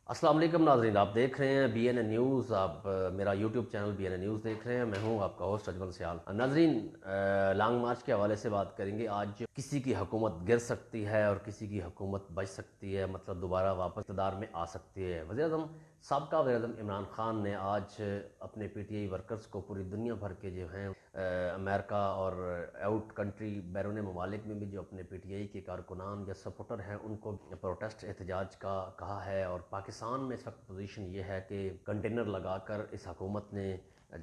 अस्सलाम वालेकुम नाज़रीन, आप देख रहे हैं BNN न्यूज़। आप मेरा यूट्यूब चैनल BNN न्यूज़ देख रहे हैं। मैं हूं आपका होस्ट अजमल सियाल। नाज़रीन, लॉन्ग मार्च के हवाले से बात करेंगे। आज किसी की हुकूमत गिर सकती है और किसी की हुकूमत बच सकती है, मतलब दोबारा वापस इक़्तिदार में आ सकती है। वज़ीर-ए-आज़म साबका वज़ीर-ए-आज़म इमरान खान ने आज अपने PTI वर्कर्स को पूरी दुनिया भर के जो हैं अमेरिका और आउट कंट्री बैरून ममालिक में भी जो अपने PTI के कारकुनान या सपोर्टर हैं उनको प्रोटेस्ट एहतजाज का कहा है। और पाकिस्तान में इस वक्त पोजीशन ये है कि कंटेनर लगाकर इस हुकूमत ने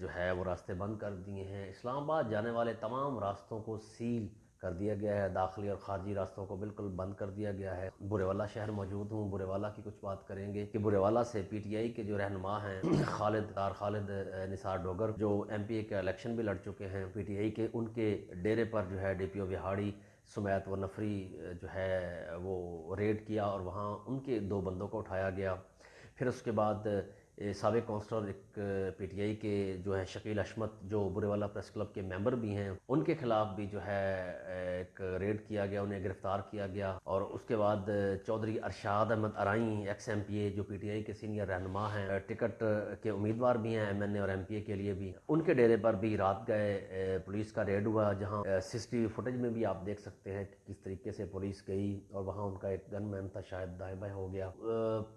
जो है वो रास्ते बंद कर दिए हैं। इस्लामाबाद जाने वाले तमाम रास्तों को सील कर दिया गया है, दाखिली और खारजी रास्तों को बिल्कुल बंद कर दिया गया है। बुरेवाला शहर मौजूद हूँ, बुरेवाला की कुछ बात करेंगे कि बुरेवाला से PTI के जो रहनुमा हैं खालिद निसार डोगर, जो MPA का इलेक्शन भी लड़ चुके हैं PTI के, उनके डेरे पर जो है DPO विहाड़ी सुमैत व नफरी जो है वो रेड किया और वहाँ उनके दो बंदों को उठाया गया। फिर उसके बाद साबिक काउंसलर एक PTI के जो है शकील अशमत, जो बुरेवाला प्रेस क्लब के मेंबर भी हैं, उनके खिलाफ भी जो है एक रेड किया गया, उन्हें गिरफ्तार किया गया। और उसके बाद चौधरी अरशाद अहमद अराई एक्स MPA जो PTI के सीनियर रहनुमा हैं, टिकट के उम्मीदवार भी हैं MNA और MPA के लिए भी, उनके डेरे पर भी रात गए पुलिस का रेड हुआ, जहाँ CCTV फुटेज में भी आप देख सकते हैं कि किस तरीके से पुलिस गई और वहाँ उनका एक गनमैन था, शायद दाएं बाएं हो गया।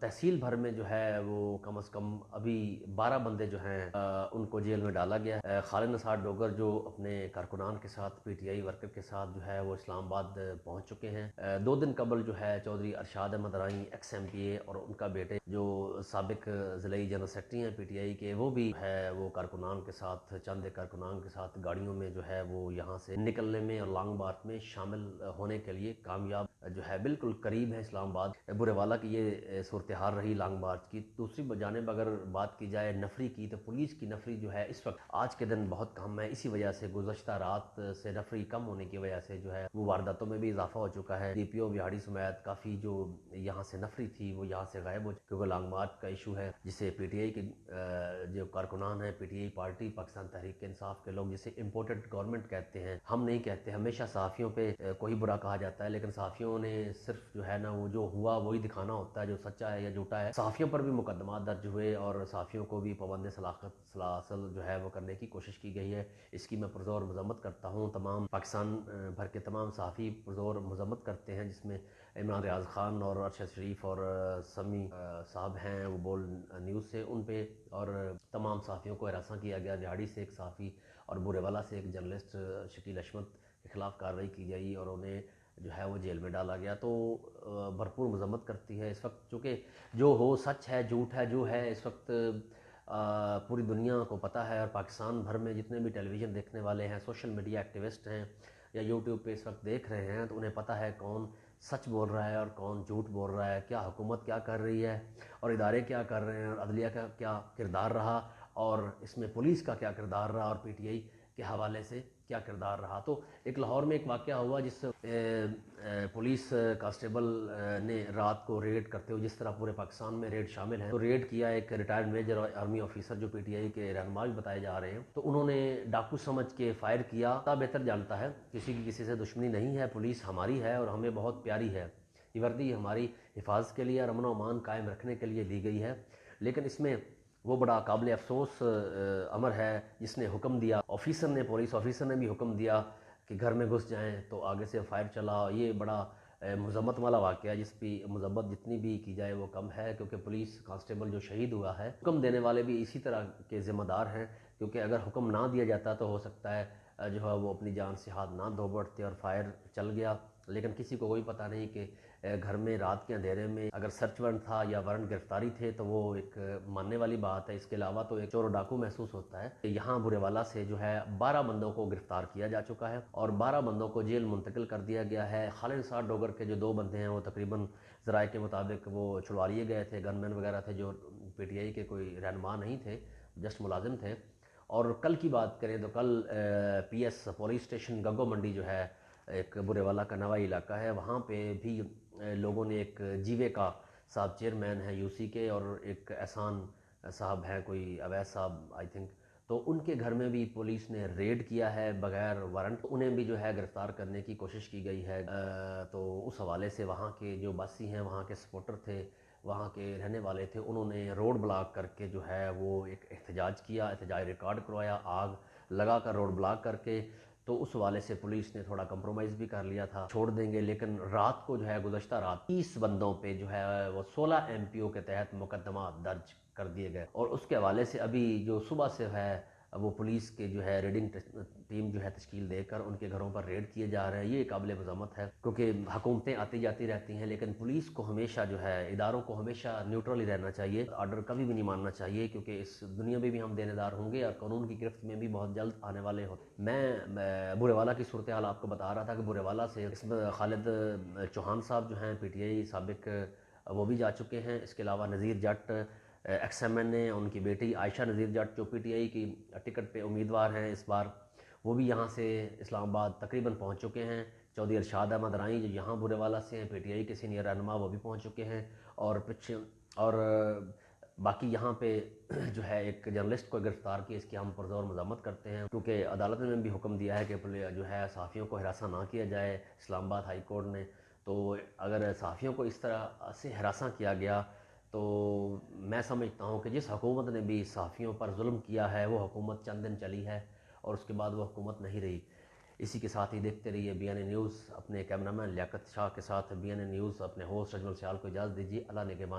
तहसील भर में जो है वो कम से कम अभी 12 बंदे जो हैं उनको जेल में डाला गया। खालिद निसार डोगर जो अपने कारकुनान के साथ PTI वर्कर के साथ जो है वो इस्लामाबाद पहुंच चुके हैं। 2 दिन कबल जो है चौधरी अरशाद अहमद राई एक्स MPA और उनका बेटे जो साबिक ज़िलाई जनरल सेक्रेटरी हैं PTI के, वो भी है वो कारकुनान के साथ, चंद कारकुनान के साथ गाड़ियों में जो है वो यहाँ से निकलने में और लॉन्ग मार्च में शामिल होने के लिए कामयाब जो है बिल्कुल करीब है इस्लामाबाद। बुरेवाला की ये सूरत हाल रही लॉन्ग मार्च की। दूसरी जानिब अगर बात की जाए नफरी की, तो पुलिस की नफरी जो है इस वक्त आज के दिन बहुत कम है। इसी वजह से गुज़श्ता रात से नफरी कम होने की वजह से जो है वो वारदातों में भी इजाफा हो चुका है। DPO विहाड़ी सुमैत काफ़ी जो यहाँ से नफरी थी वो यहाँ से गायब हो, क्योंकि लॉन्ग मार्च का इशू है जिसे PTI के जो कारकुनान है, PTI पार्टी पाकिस्तान तहरीक इंसाफ के लोग जिसे इम्पोर्टेड गवर्नमेंट कहते हैं, हम नहीं कहते। हमेशा सहाफ़ियों पे कोई बुरा कहा जाता है, लेकिन सहाफ़ियों ने सिर्फ जो है ना वो जो हुआ वही दिखाना होता है, जो सच्चा है या झूठा है। सहाफ़ियों पर भी मुकदमा दर्ज हुए और सहाफ़ियों को भी पाबंद सलासल जो है वो करने की कोशिश की गई है। इसकी मैं पुरज़ोर मज़म्मत करता हूँ। तमाम पाकिस्तान भर के तमाम सहाफ़ी पुरज़ोर मज़म्मत करते हैं, जिसमें इमरान रियाज़ ख़ान और अरशद शरीफ और समी साहब हैं वो बोल न्यूज़ से, उन पे और तमाम सहाफ़ियों को हरासा किया गया। रिहाड़ी से एक सहाफ़ी और बुरेवाला से एक जर्नलिस्ट शकील अशमत के ख़िलाफ़ कार्रवाई की गई और उन्हें जो है वो जेल में डाला गया। तो भरपूर मज़म्मत करती है इस वक्त, चूँकि जो हो सच है झूठ है जो है इस वक्त पूरी दुनिया को पता है। और पाकिस्तान भर में जितने भी टेलीविज़न देखने वाले हैं, सोशल मीडिया एक्टिविस्ट हैं या यूट्यूब पे इस वक्त देख रहे हैं, तो उन्हें पता है कौन सच बोल रहा है और कौन झूठ बोल रहा है, क्या हुकूमत क्या कर रही है और इदारे क्या कर रहे हैं और अदलिया का क्या किरदार रहा और इसमें पुलिस का क्या किरदार रहा और PTI के हवाले से क्या किरदार रहा। तो एक लाहौर में एक वाक़या हुआ जिस पुलिस कांस्टेबल ने रात को रेड करते हुए, जिस तरह पूरे पाकिस्तान में रेड शामिल है, तो रेड किया एक रिटायर्ड मेजर और आर्मी ऑफिसर जो PTI के रहनुमा भी बताए जा रहे हैं, तो उन्होंने डाकू समझ के फायर किया। ता बेहतर जानता है किसी की किसी से दुश्मनी नहीं है, पुलिस हमारी है और हमें बहुत प्यारी है। ये वर्दी हमारी हिफाजत के लिए और अमन अमान कायम रखने के लिए दी गई है। लेकिन इसमें वो बड़ा काबिल अफसोस अमर है जिसने हुक्म दिया, ऑफिसर ने, पुलिस ऑफिसर ने भी हुक्म दिया कि घर में घुस जाएं, तो आगे से फायर चला। ये बड़ा मज़म्मत वाला वाक़या, जिस पर मज़म्मत जितनी भी की जाए वो कम है, क्योंकि पुलिस कांस्टेबल जो शहीद हुआ है, हुक्म देने वाले भी इसी तरह के ज़िम्मेदार हैं, क्योंकि अगर हुक्म ना दिया जाता तो हो सकता है जो है वो अपनी जान से हाथ ना धो बैठते और फायर चल गया। लेकिन किसी को कोई पता नहीं कि घर में रात के अंधेरे में अगर सर्च वारंट था या वारंट गिरफ्तारी थे तो वो एक मानने वाली बात है। इसके अलावा तो एक चोर डाकू महसूस होता है। यहाँ बुरेवाला से जो है 12 बंदों को गिरफ्तार किया जा चुका है और 12 बंदों को जेल मुंतकिल कर दिया गया है। खालिद निसार डोगर के जो 2 बंदे हैं वो तकरीबन ज़राए के मुताबिक वो छुड़वा लिए गए थे, गनमैन वगैरह थे जो PTI के कोई रहनुमा नहीं थे, जस्ट मुलाजिम थे। और कल की बात करें तो कल PS पुलिस स्टेशन गग्गो मंडी जो है एक बुरेवाला का नवा इलाका है, वहाँ पे भी लोगों ने एक जीवे का साहब चेयरमैन है UC के और एक एहसान साहब हैं कोई अवैध साहब आई थिंक, तो उनके घर में भी पुलिस ने रेड किया है बगैर वारंट। उन्हें भी जो है गिरफ्तार करने की कोशिश की गई है। तो उस हवाले से वहाँ के जो बासी हैं, वहाँ के सपोर्टर थे وہاں کے رہنے والے تھے، انہوں نے روڈ بلاک کر کے جو ہے وہ ایک احتجاج کیا، احتجاج ریکارڈ کروایا، آگ لگا کر روڈ بلاک کر کے. تو اس حوالے سے پولیس نے تھوڑا کمپرومائز بھی کر لیا تھا، چھوڑ دیں گے. لیکن رات کو جو ہے گزشتہ رات 30 بندوں پہ جو ہے وہ 16 ایم پی او کے تحت مقدمات درج کر دیے گئے. اور اس کے حوالے سے ابھی جو صبح سے ہے وہ پولیس کے جو ہے ریڈنگ ٹیم جو ہے تشکیل دے کر ان کے گھروں پر ریڈ کیے جا رہے ہیں. یہ قابل مذمت ہے کیونکہ حکومتیں آتی جاتی رہتی ہیں، لیکن پولیس کو ہمیشہ جو ہے اداروں کو ہمیشہ نیوٹرل ہی رہنا چاہیے. آرڈر کبھی بھی نہیں ماننا چاہیے، کیونکہ اس دنیا میں بھی ہم دینے دار ہوں گے اور قانون کی گرفت میں بھی بہت جلد آنے والے ہوتے. میں بورے والا کی صورتحال آپ کو بتا رہا تھا کہ بورے والا سے اس میں خالد چوہان صاحب جو ہیں پی ٹی آئی سابق، وہ بھی جا چکے ہیں. اس کے علاوہ نذیر جٹ ایکس ایم این اے، ان کی بیٹی عائشہ نذیر جٹ جو پی ٹی آئی کی ٹکٹ پہ امیدوار ہیں اس بار، وہ بھی یہاں سے اسلام آباد تقریباً پہنچ چکے ہیں. چودھری ارشاد احمد رائی جو یہاں بورے والا سے ہیں، پی ٹی آئی کے سینئر رہنما، وہ بھی پہنچ چکے ہیں. اور باقی یہاں پہ جو ہے ایک جرنلسٹ کو گرفتار کیا، اس کی ہم پرزور مذمت کرتے ہیں، کیونکہ عدالت نے بھی حکم دیا ہے کہ جو ہے صحافیوں کو ہراساں نہ کیا جائے. اسلام آباد ہائی کورٹ نے تو اگر صحافیوں کو اس طرح سے ہراساں کیا گیا تو میں سمجھتا ہوں کہ جس حکومت نے بھی صحافیوں پر ظلم کیا ہے وہ حکومت چند دن چلی ہے اور اس کے بعد وہ حکومت نہیں رہی. اسی کے ساتھ ہی دیکھتے رہیے بی این اے نیوز. اپنے کیمرہ مین لیاقت شاہ کے ساتھ بی این اے نیوز اپنے ہوسٹ اجمل سیال کو اجازت دیجیے. اللہ نگہبان.